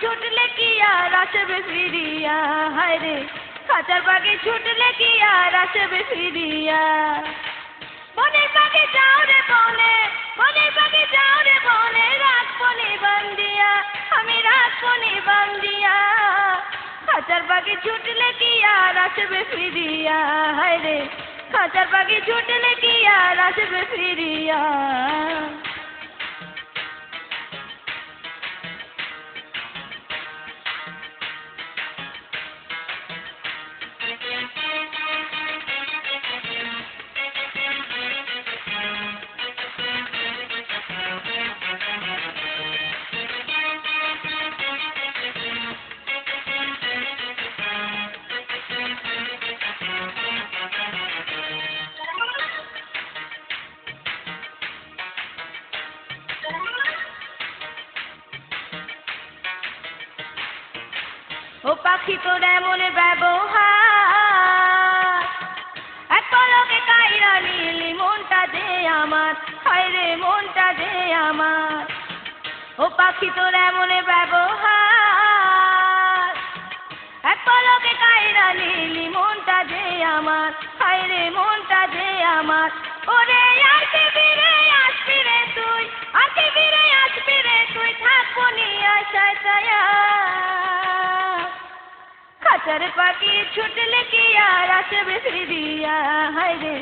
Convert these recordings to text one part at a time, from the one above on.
ছুটলে কি আর আসবে ফিরিয়া, হায় রে খাঁচার পাখি ছুটলে কি আর আসবে ফিরিয়া। বনের পাখি যাও রে বনে, বনের পাখি যাও রে বনে, রাখবো নিবান দিয়া, আমি রাখবো নিবান দিয়া। খাঁচার পাখি ছুটলে কি আর আসবে ফিরিয়া, হায় রে খাঁচার পাখি ছুটলে কি আর আসবে ফিরিয়া। ও পাখি তোর এমন ব্যবহার, এক পলকে কাইরা নিলি মনটা যে আমার, হায় রে মনটা যে আমার। ও পাখি তোর এমন ব্যবহার, এক পলকে কাইরা নিলি মনটা যে আমার, হায় রে মনটা যে আমার। ওরে আসবি ফিরে আসবি রে তুই, আসবি ফিরে আসবি রে তুই, থাকবো নি আশায় ছায়া। খাঁচার পাখি ছুটলে কি আর আসবে ফিরিয়া, হায় রে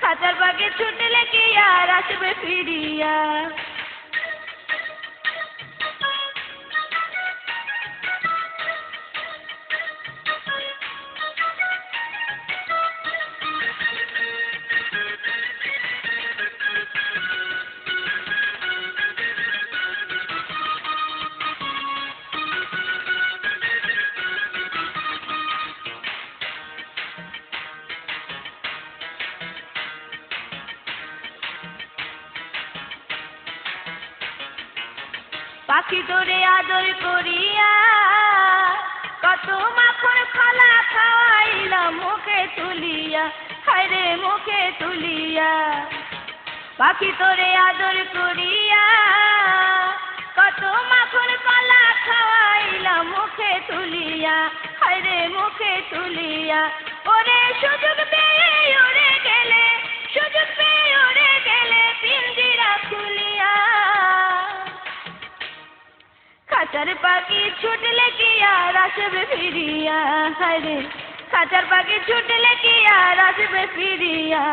খাঁচার পাখি ছুটলে কি আর আসবে ফিরিয়া। পাখি তোরে আদর করিয়া কত মাখন খালা খাওয়াইলাম মুখে তুলিয়া, হায় রে মুখে তুলিয়া। পাখি তোরে আদর করিয়া কত মাখন কলা খাওয়াইলাম মুখে তুলিয়া, হায় রে মুখে তুলিয়া। ওরে সুযোগ পেয়ে উড়ে গেলে, সুযোগ পেয়ে উড়ে গেলে পিঞ্জিরা খুলিয়া। খাঁচার পাখি ছুটলে কি আর আসবে ফিরিয়া, হায় রে খাঁচার পাখি ছুটলে কি আর আসবে ফিরিয়া।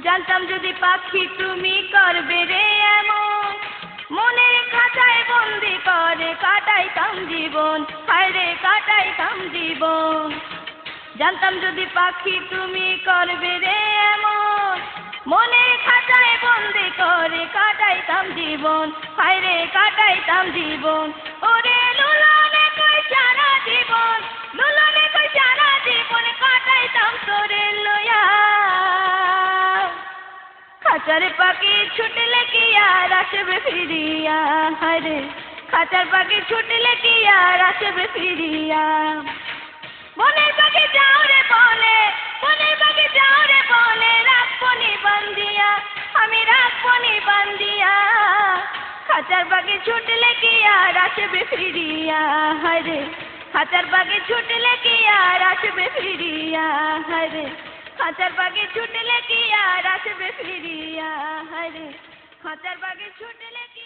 জানতাম যদি পাখি তুমি করবে রে এমন, মনের খাঁচায় বন্দি করে কাটাইতাম জীবন, হায় রে কাটাইতাম জীবন। জানতাম যদি পাখি তুমি করবে রে এমন, মনের খাঁচায় বন্দি করে কাটাইতাম জীবন, হায় রে কাটাইতাম জীবন। ওরে লুলনে কই সারা জীবন, লুলনে কই সারা জীবন কাটাইতাম তোরে লইয়া। খাঁচার পাখি ছুটলে কি আর আসবে ফিরিয়া, হায় রে খাঁচার পাখি ছুটলে কি আর আসবে ফিরিয়া। বনের পাখি যাও রে বনে, বনের পাখি যাও রে বনে, রাখবো নিবান দিয়া, আমি রাখবো নিবান দিয়া। খাঁচার পাখি ছুটলে কি আর আসবে ফিরিয়া, হায় রে খাঁচার পাখি ছুটলে কি আর আসবে ফিরিয়া, হায় রে খাঁচার পাখি ছুটলে কি আর আসবে ফিরিয়া, হায় রে খাঁচার পাখি ছুটলে কি